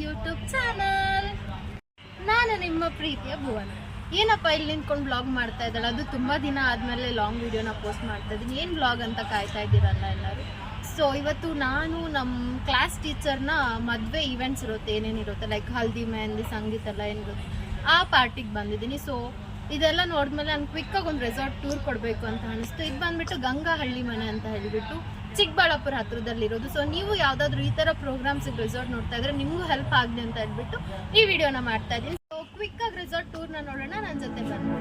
YouTube channel. ನಾನು ನಿಮ್ಮ ಪ್ರೀತಿಯ ಭುವನ. ಏನಪ್ಪ ಇಲ್ಲಿ ನಿಂತ್ಕೊಂಡು ಬ್ಲಾಗ್ ಮಾಡ್ತಾ ಇದ್ದಾಳೆ, ಅದು ತುಂಬ ದಿನ ಆದಮೇಲೆ ಲಾಂಗ್ ವಿಡಿಯೋನ ಪೋಸ್ಟ್ ಮಾಡ್ತಾ ಇದ್ದೀನಿ. ಏನು ಬ್ಲಾಗ್ ಅಂತ ಕಾಯ್ತಾ ಇದ್ದೀರಲ್ಲ ಎಲ್ಲರೂ. ಸೊ ಇವತ್ತು ನಾನು ನಮ್ಮ ಕ್ಲಾಸ್ ಟೀಚರ್ನ ಮದುವೆ ಈವೆಂಟ್ಸ್ ಇರುತ್ತೆ, ಏನೇನಿರುತ್ತೆ ಲೈಕ್ ಹಲ್ದಿ ಮೆಹಂದಿ ಸಂಗೀತ ಎಲ್ಲ ಏನಿರುತ್ತೆ ಆ ಪಾರ್ಟಿಗೆ ಬಂದಿದ್ದೀನಿ. ಸೊ ಇದೆಲ್ಲ ನೋಡಿದ್ಮೇಲೆ ನಾನು ಕ್ವಿಕ್ಕಾಗಿ ಒಂದು ರೆಸಾರ್ಟ್ ಟೂರ್ ಕೊಡಬೇಕು ಅಂತ ಅನಿಸ್ತು. ಇದು ಬಂದುಬಿಟ್ಟು ಗಂಗಾಹಳ್ಳಿ ಮನೆ ಅಂತ ಹೇಳಿಬಿಟ್ಟು ಚಿಕ್ಕಬಳ್ಳಾಪುರ ಹತ್ರದಲ್ಲಿರೋದು. ಸೊ ನೀವು ಯಾವುದಾದ್ರೂ ಈ ಥರ ಪ್ರೋಗ್ರಾಮ್ಸಿಗೆ ರೆಸಾರ್ಟ್ ನೋಡ್ತಾ ಇದ್ರೆ ನಿಮಗೂ ಹೆಲ್ಪ್ ಆಗಲಿ ಅಂತ ಹೇಳ್ಬಿಟ್ಟು ಈ ವಿಡಿಯೋನ ಮಾಡ್ತಾ ಇದ್ದೀನಿ. ಸೊ ಕ್ವಿಕ್ಕಾಗಿ ರೆಸಾರ್ಟ್ ಟೂರ್ನ ನೋಡೋಣ, ನನ್ನ ಜೊತೆ ಬನ್ನಿ.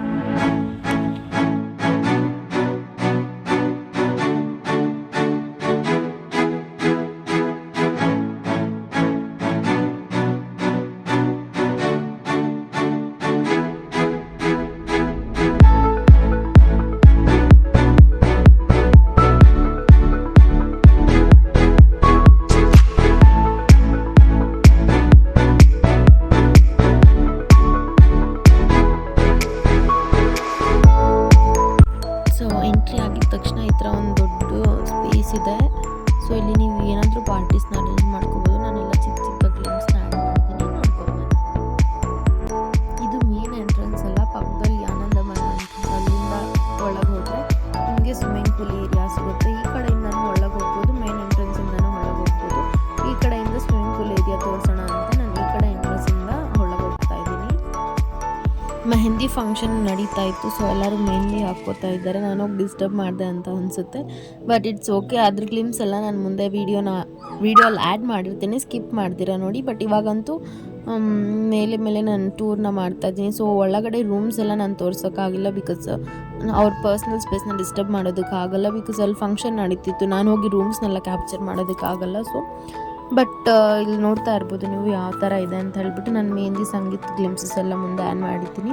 ತಕ್ಷಣ ಈ ಥರ ಒಂದು ದೊಡ್ಡ ಸ್ಪೇಸ್ ಇದೆ. ಸೊ ಇಲ್ಲಿ ನೀವು ಏನಾದರೂ ಪಾರ್ಟೀಸ್ನ ಅರೇಂಜ್ ಮಾಡ್ಕೋಬೋದು. ನಾನೆಲ್ಲ ಚಿಕ್ಕ ಚಿಕ್ಕ ಗ್ಲಿಮ್ಸ್ನ ಆ್ಯಡ್ ಮಾಡ್ತೀನಿ, ನೋಡ್ಕೊಬೋದು. ಇದು ಮೇನ್ ಎಂಟ್ರೆನ್ಸ್ ಅಲ್ಲ, ಪಕ್ಕದಲ್ಲಿ ಆನಂದಮಯ ಎಂಟ್ರೆನ್ಸ್. ಅಲ್ಲಿಂದ ಒಳಗೆ ಹೋದರೆ ನಿಮಗೆ ಸ್ವಿಮ್ಮಿಂಗ್ ಪೂಲ್ ಏರಿಯಾ ಸಿಗುತ್ತೆ. ಈ ಕಡೆಯಿಂದನೂ ಒಳಗೆ ಹೋಗ್ಬೋದು, ಮೇನ್ ಎಂಟ್ರೆನ್ಸಿಂದನೂ ಒಳಗೆ ಹೋಗ್ಬೋದು. ಈ ಕಡೆಯಿಂದ ಸ್ವಿಮ್ಮಿಂಗ್ ಪೂಲ್ ಏರಿಯಾ ತೋರಿಸೋಣ ಅಂತ ನಾನು ಈ ಕಡೆ ಎಂಟ್ರೆನ್ಸಿಂದ ಒಳಗೆ ಹೋಗ್ತಾ ಇದ್ದೀನಿ. ಮೆಹಂದಿ ಫಂಕ್ಷನ್ ನಡೀತಾ ಇತ್ತು, ಸೊ ಎಲ್ಲರೂ ಮೆಹಂದಿ ಹಾಕ್ಕೋತಾ ಇದ್ದಾರೆ. ನಾನು ಹೋಗಿ ಡಿಸ್ಟರ್ಬ್ ಮಾಡಿದೆ ಅಂತ ಅನಿಸುತ್ತೆ, ಬಟ್ ಇಟ್ಸ್ ಓಕೆ. ಅದ್ರ ಕ್ಲಿಮ್ಸ್ ಎಲ್ಲ ನಾನು ಮುಂದೆ ವಿಡಿಯೋಲ್ಲಿ ಆ್ಯಡ್ ಮಾಡಿರ್ತೀನಿ, ಸ್ಕಿಪ್ ಮಾಡ್ತೀರಾ ನೋಡಿ. ಬಟ್ ಇವಾಗಂತೂ ಮೇಲೆ ನಾನು ಟೂರ್ನ ಮಾಡ್ತಾಯಿದ್ದೀನಿ. ಸೊ ಒಳಗಡೆ ರೂಮ್ಸ್ ಎಲ್ಲ ನಾನು ತೋರ್ಸೋಕ್ಕಾಗಿಲ್ಲ, ಬಿಕಾಸ್ ಅವ್ರ ಪರ್ಸ್ನಲ್ ಸ್ಪೇಸ್ನ ಡಿಸ್ಟರ್ಬ್ ಮಾಡೋದಕ್ಕಾಗಲ್ಲ. ಬಿಕಾಸ್ ಅಲ್ಲಿ ಫಂಕ್ಷನ್ ನಡೀತಿತ್ತು, ನಾನು ಹೋಗಿ ರೂಮ್ಸ್ನೆಲ್ಲ ಕ್ಯಾಪ್ಚರ್ ಮಾಡೋದಕ್ಕಾಗಲ್ಲ. ಸೊ ಬಟ್ ಇಲ್ಲಿ ನೋಡ್ತಾ ಇರ್ಬೋದು ನೀವು ಯಾವ ಥರ ಇದೆ ಅಂತ ಹೇಳ್ಬಿಟ್ಟು ನಾನು ಮೆಹಂದಿ ಸಂಗೀತ ಗ್ಲಿಮ್ಸಸ್ ಎಲ್ಲ ಮುಂದೆ ಆ್ಯಡ್ ಮಾಡಿದ್ದೀನಿ.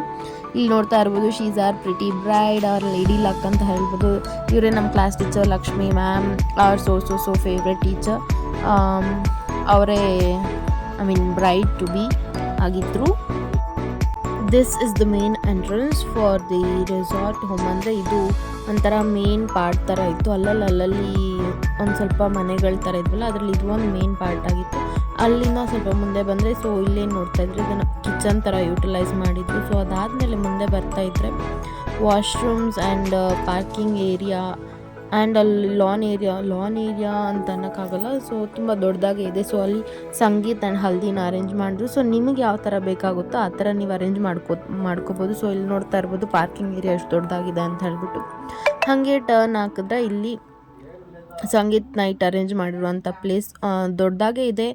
ಇಲ್ಲಿ ನೋಡ್ತಾ ಇರ್ಬೋದು, she's are pretty bride or lady luck ಅಂತ ಹೇಳ್ಬೋದು. ಇವರೇ ನಮ್ಮ class teacher Lakshmi ma'am, our so favourite teacher. ಅವರೇ ಬ್ರೈಡ್ ಟು ಬಿ ಆಗಿದ್ರು. This is the main entrance for the resort home. ಅಂದರೆ ಇದು ಒಂಥರ ಮೇನ್ ಪಾರ್ಟ್ ಥರ ಇತ್ತು. ಅಲ್ಲಲ್ಲಿ ಒಂದು ಸ್ವಲ್ಪ ಮನೆಗಳ ಥರ ಇದ್ವಲ್ಲ, ಅದರಲ್ಲಿ ಇದು ಒಂದು ಮೇನ್ ಪಾರ್ಟ್ ಆಗಿತ್ತು. ಅಲ್ಲಿಂದ ಸ್ವಲ್ಪ ಮುಂದೆ ಬಂದರೆ, ಸೊ ಇಲ್ಲೇನು ನೋಡ್ತಾ ಇದ್ರೆ ಇದನ್ನು ಕಿಚನ್ ಥರ ಯೂಟಿಲೈಸ್ ಮಾಡಿದ್ರು. ಸೊ ಅದಾದಮೇಲೆ ಮುಂದೆ ಬರ್ತಾ ಇದ್ದರೆ washrooms and parking area and ಅಲ್ಲಿ ಲಾನ್ ಏರಿಯಾ ಅಂತ ಅನ್ನೋಕ್ಕಾಗಲ್ಲ. ಸೊ ತುಂಬ ದೊಡ್ಡದಾಗೆ ಇದೆ. ಸೊ ಅಲ್ಲಿ ಸಂಗೀತ ಆ್ಯಂಡ್ ಹಲ್ದಿನ ಅರೇಂಜ್ ಮಾಡಿದ್ರು. ಸೊ ನಿಮಗೆ ಯಾವ ಥರ ಬೇಕಾಗುತ್ತೋ ಆ ಥರ ನೀವು ಅರೇಂಜ್ ಮಾಡ್ಕೋಬೋದು. ಸೊ ಇಲ್ಲಿ ನೋಡ್ತಾ ಇರ್ಬೋದು ಪಾರ್ಕಿಂಗ್ ಏರಿಯಾ ಎಷ್ಟು ದೊಡ್ಡದಾಗಿದೆ ಅಂತ ಹೇಳ್ಬಿಟ್ಟು. ಹಾಗೆ ಟರ್ನ್ ಹಾಕಿದ್ರೆ ಇಲ್ಲಿ ಸಂಗೀತ್ ನೈಟ್ ಅರೇಂಜ್ ಮಾಡಿರುವಂಥ ಪ್ಲೇಸ್ ದೊಡ್ಡದಾಗೆ ಇದೆ.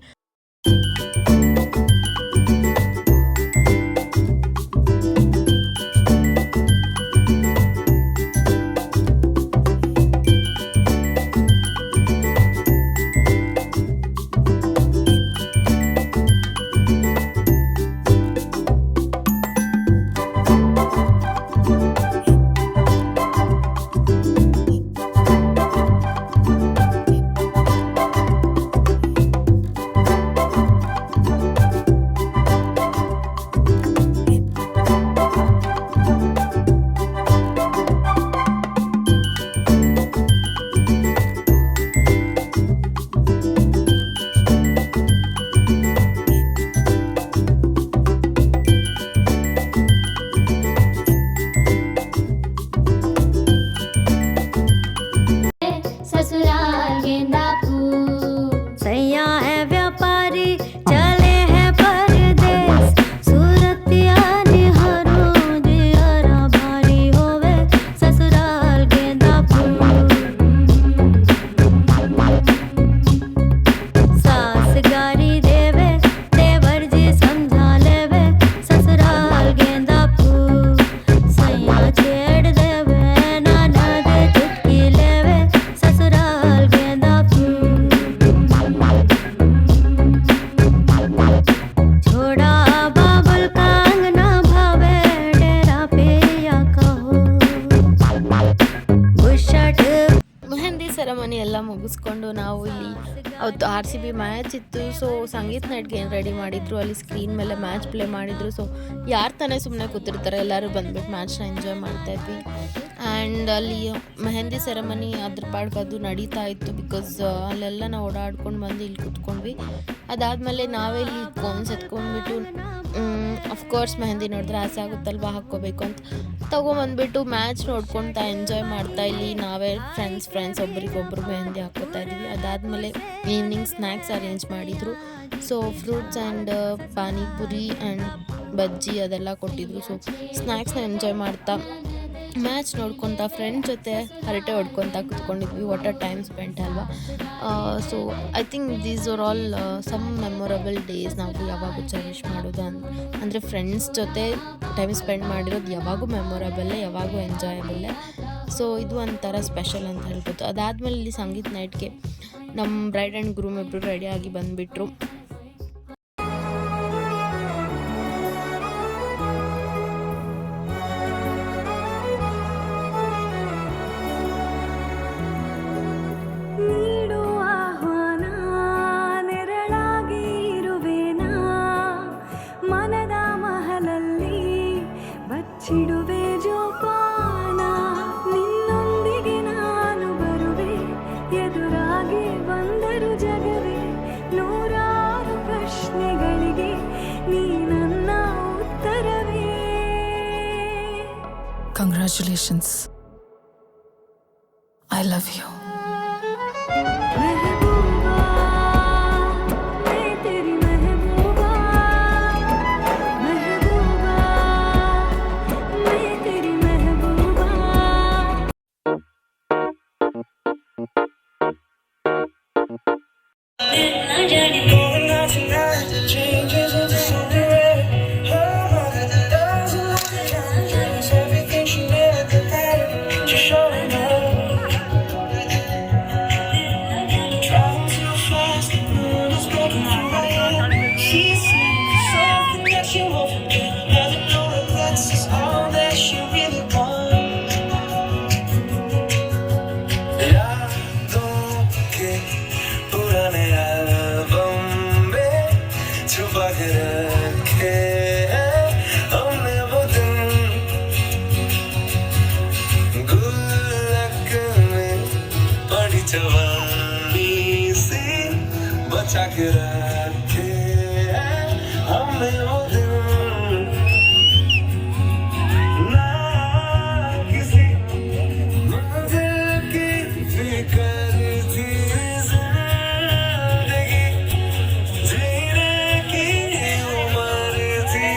ಸೆರೆಮನಿ ಎಲ್ಲ ಮುಗಿಸ್ಕೊಂಡು ನಾವು ಇಲ್ಲಿ ಅವತ್ತು RCB ಮ್ಯಾಚ್ ಇತ್ತು. ಸೊ ಸಂಗೀತ್ ನೈಟ್ಗೆ ಏನು ರೆಡಿ ಮಾಡಿದ್ರು, ಅಲ್ಲಿ ಸ್ಕ್ರೀನ್ ಮೇಲೆ ಮ್ಯಾಚ್ ಪ್ಲೇ ಮಾಡಿದರು. ಸೊ ಯಾರು ತಾನೇ ಸುಮ್ಮನೆ ಕೂತಿರ್ತಾರೆ, ಎಲ್ಲರೂ ಬಂದುಬಿಟ್ಟು ಮ್ಯಾಚ್ನ ಎಂಜಾಯ್ ಮಾಡ್ತಾಯಿದ್ವಿ. ಆ್ಯಂಡ್ ಅಲ್ಲಿ ಮೆಹಂದಿ ಸೆರೆಮನಿ ಅದ್ರ ಪಾಡ್ಗೆ ಅದು ನಡೀತಾ ಇತ್ತು. ಬಿಕಾಸ್ ಅಲ್ಲೆಲ್ಲ ನಾವು ಓಡಾಡ್ಕೊಂಡು ಬಂದು ಇಲ್ಲಿ ಕೂತ್ಕೊಂಡ್ವಿ. ಅದಾದಮೇಲೆ ನಾವೇ ಇಲ್ಲಿ ಕೋನ್ಸ್ ಎತ್ಕೊಂಡ್ಬಿಟ್ಟು ಅಫ್ಕೋರ್ಸ್ ಮೆಹಂದಿ ನೋಡಿದ್ರೆ ಆಸೆ ಆಗುತ್ತಲ್ವ ಹಾಕ್ಕೋಬೇಕು ಅಂತ ತೊಗೊಂಬಂದ್ಬಿಟ್ಟು ಮ್ಯಾಚ್ ನೋಡ್ಕೊತಾ ಎಂಜಾಯ್ ಮಾಡ್ತಾ ಇಲ್ಲಿ ನಾವೇ ಫ್ರೆಂಡ್ಸ್ ಒಬ್ರಿಗೊಬ್ರು ಮೆಹಂದಿ ಹಾಕ್ಕೋತಾ ಇದ್ದೀವಿ. ಅದಾದಮೇಲೆ ಈವ್ನಿಂಗ್ ಸ್ನ್ಯಾಕ್ಸ್ ಅರೇಂಜ್ ಮಾಡಿದರು. So fruits and panipuri and bajji ಅದೆಲ್ಲ ಕೊಟ್ಟಿದ್ರು. ಸೊ ಸ್ನ್ಯಾಕ್ಸ್ನ ಎಂಜಾಯ್ ಮಾಡ್ತಾ ಮ್ಯಾಚ್ ನೋಡ್ಕೊತ ಫ್ರೆಂಡ್ ಜೊತೆ ಹರಟೆ ಹೊಡ್ಕೊತ ಕೂತ್ಕೊಂಡಿದ್ವಿ. ವಾಟ್ ಅ ಟೈಮ್ ಸ್ಪೆಂಟ್ ಅಲ್ವಾ. So I think these are all some memorable days ನಾವು ಯಾವಾಗೂ ಚೆರಿಷ್ ಮಾಡೋದು ಅಂದರೆ ಫ್ರೆಂಡ್ಸ್ ಜೊತೆ ಟೈಮ್ ಸ್ಪೆಂಡ್ ಮಾಡಿರೋದು ಯಾವಾಗೂ ಮೆಮೊರಬಲ್ಲೇ, ಯಾವಾಗೂ ಎಂಜಾಯಬಲ್ಲೇ. ಸೊ ಇದು ಒಂಥರ ಸ್ಪೆಷಲ್ ಅಂತ ಹೇಳ್ಬೋದು. ಅದಾದಮೇಲೆ ಇಲ್ಲಿ ಸಂಗೀತ್ ನೈಟ್ಗೆ ನಮ್ಮ ಬ್ರೈಡ್ ಆ್ಯಂಡ್ ಗ್ರೂಮ್ ಇಬ್ಬರು ರೆಡಿಯಾಗಿ ಬಂದುಬಿಟ್ರು. ಚಿಡುವೆ ಜೋಪಾನ ನಿನ್ನೊಂದಿಗೆ ನಾನು ಬರುವೆ, ಎದುರಾಗಿ ಬಂದರು ಜಗವೇ ನೂರಾರು ಪ್ರಶ್ನೆಗಳಿಗೆ ನೀ ನನ್ನ ಉತ್ತರವೇ. Congratulations, I love you. जवानी से बचा के रखे हमें वो दिन, ना किसी मंजिल की फिक्र थी, जिंदगी जीने की उम्र थी.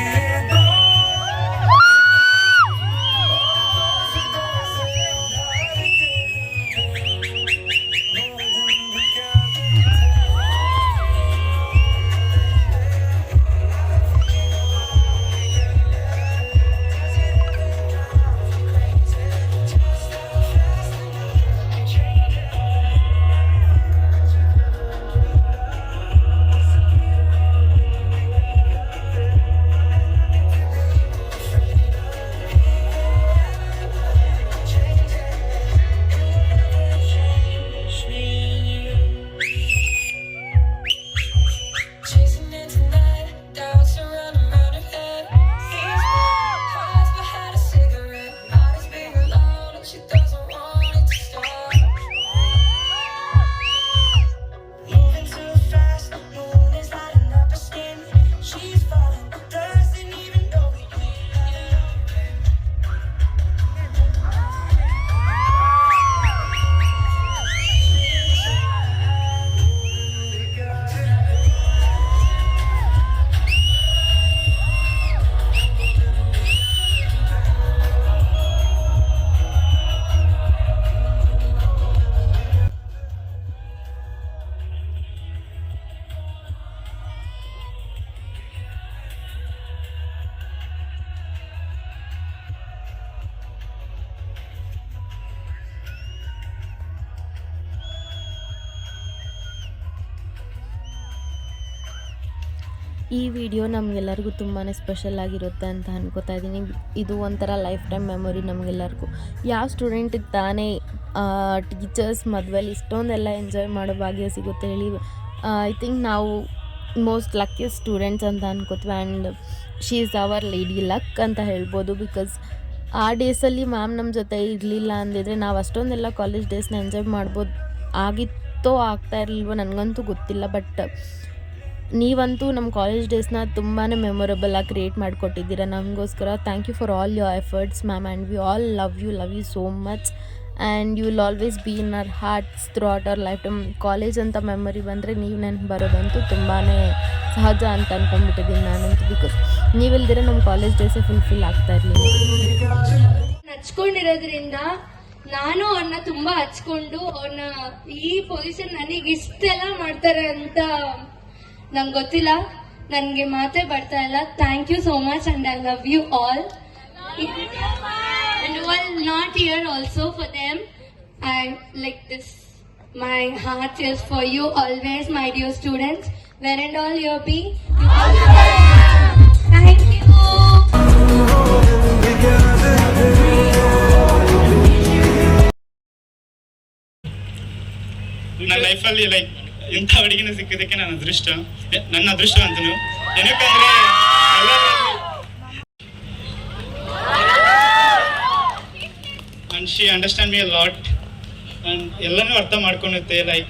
ಈ ವಿಡಿಯೋ ನಮಗೆಲ್ಲರಿಗೂ ತುಂಬಾ ಸ್ಪೆಷಲ್ ಆಗಿರುತ್ತೆ ಅಂತ ಅನ್ಕೋತಾ ಇದ್ದೀನಿ. ಇದು ಒಂಥರ ಲೈಫ್ ಟೈಮ್ ಮೆಮೊರಿ ನಮಗೆಲ್ಲರಿಗೂ. ಯಾವ ಸ್ಟೂಡೆಂಟಿಗೆ ತಾನೇ ಟೀಚರ್ಸ್ ಮದುವೆಲಿ ಇಷ್ಟೊಂದೆಲ್ಲ ಎಂಜಾಯ್ ಮಾಡೋ ಭಾಗ್ಯ ಸಿಗುತ್ತೆ ಹೇಳಿ. ಐ ಥಿಂಕ್ ನಾವು ಮೋಸ್ಟ್ ಲಕ್ಕಿಯಸ್ಟ್ ಸ್ಟೂಡೆಂಟ್ಸ್ ಅಂತ ಅನ್ಕೋತೀವಿ. And she is our lady luck ಅಂತ ಹೇಳ್ಬೋದು. ಬಿಕಾಸ್ ಆ ಡೇಸಲ್ಲಿ ಮ್ಯಾಮ್ ನಮ್ಮ ಜೊತೆ ಇರಲಿಲ್ಲ ಅಂದಿದ್ರೆ ನಾವು ಅಷ್ಟೊಂದೆಲ್ಲ ಕಾಲೇಜ್ ಡೇಸ್ನ ಎಂಜಾಯ್ ಮಾಡ್ಬೋದು ಆಗಿತ್ತೋ ಆಗ್ತಾ ಇರಲಿಲ್ವೋ ನನಗಂತೂ ಗೊತ್ತಿಲ್ಲ. ಬಟ್ ನೀವಂತೂ ನಮ್ಮ ಕಾಲೇಜ್ ಡೇಸ್ನ ತುಂಬಾ ಮೆಮೊರಬಲ್ ಆಗಿ ಕ್ರಿಯೇಟ್ ಮಾಡಿಕೊಟ್ಟಿದ್ದೀರಾ ನಮಗೋಸ್ಕರ. Thank you for all your efforts ma'am, and we all love you so much, and you will always be in our hearts throughout our life time. College ಅಂತ memory ಬಂದರೆ ನೀವು ನೆನಪು ಬರೋದಂತೂ ತುಂಬಾ ಸಹಜ ಅಂತ ಅಂದ್ಕೊಂಡ್ಬಿಟ್ಟಿದ್ದೀನಿ ನಾನಂತೂ. ಬಿಕಾಸ್ ನೀವಿಲ್ದಿರ ನಮ್ಮ ಕಾಲೇಜ್ ಡೇಸೇ ಫುಲ್ಫಿಲ್ ಆಗ್ತಾ ಇರಲಿಲ್ಲ. ಹಚ್ಕೊಂಡಿರೋದ್ರಿಂದ ನಾನು ಅವ್ರನ್ನ ತುಂಬಾ ಹಚ್ಕೊಂಡು ಅವ್ರನ್ನ ಈ ಪೊಸಿಷನ್ ನನಗೆ ಇಷ್ಟೆಲ್ಲ ಮಾಡ್ತಾರೆ ಅಂತ ನಂಗೆ ಗೊತ್ತಿಲ್ಲ, ನನಗೆ ಮಾತೇ ಬರ್ತಾ ಇಲ್ಲ. Thank you so much and I love you all. And you are not here also for them. I like this. My heart is for you always, my dear students. Where and all you be. Thank you. ನನ್ನ ಲೈಫಲ್ಲಿ like ಇಂಥ ಹುಡುಗಿನ ಸಿಕ್ಕಿದ್ದಕ್ಕೆ ನನ್ನ ಅದೃಷ್ಟ ಅಂತನು. ಏನಕ್ಕಂದ್ರೆ and she understand me a lot and ಎಲ್ಲನೂ ಅರ್ಥ ಮಾಡ್ಕೊಳುತ್ತೆ. ಲೈಕ್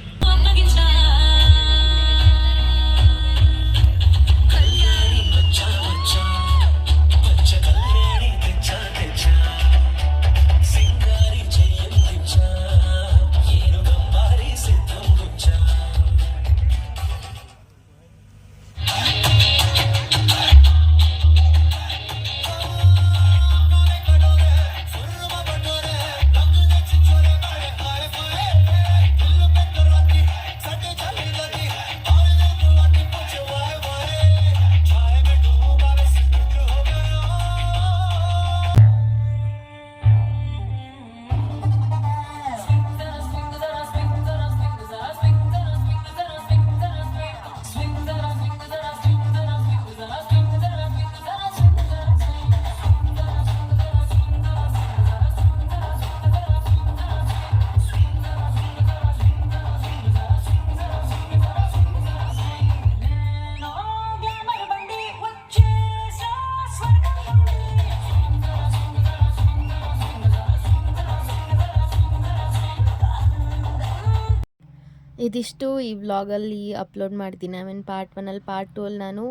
ಇದಿಷ್ಟು ಈ ವ್ಲಾಗಲ್ಲಿ ಅಪ್ಲೋಡ್ ಮಾಡ್ತೀನಿ. ಪಾರ್ಟ್ 1 ಪಾರ್ಟ್ 2 ನಾನು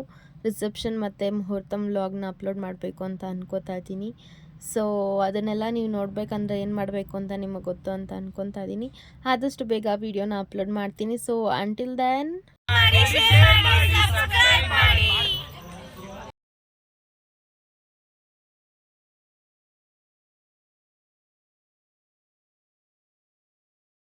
ರಿಸೆಪ್ಷನ್ ಮತ್ತು ಮುಹೂರ್ತಮ್ ವ್ಲಾಗ್ನ ಅಪ್ಲೋಡ್ ಮಾಡಬೇಕು ಅಂತ ಅನ್ಕೋತಾ ಇದ್ದೀನಿ. ಸೊ ಅದನ್ನೆಲ್ಲ ನೀವು ನೋಡಬೇಕಂದ್ರೆ ಏನು ಮಾಡಬೇಕು ಅಂತ ನಿಮಗೆ ಗೊತ್ತು ಅಂತ ಅನ್ಕೊತಾ ಇದ್ದೀನಿ. ಆದಷ್ಟು ಬೇಗ ವೀಡಿಯೋನ ಅಪ್ಲೋಡ್ ಮಾಡ್ತೀನಿ. So until then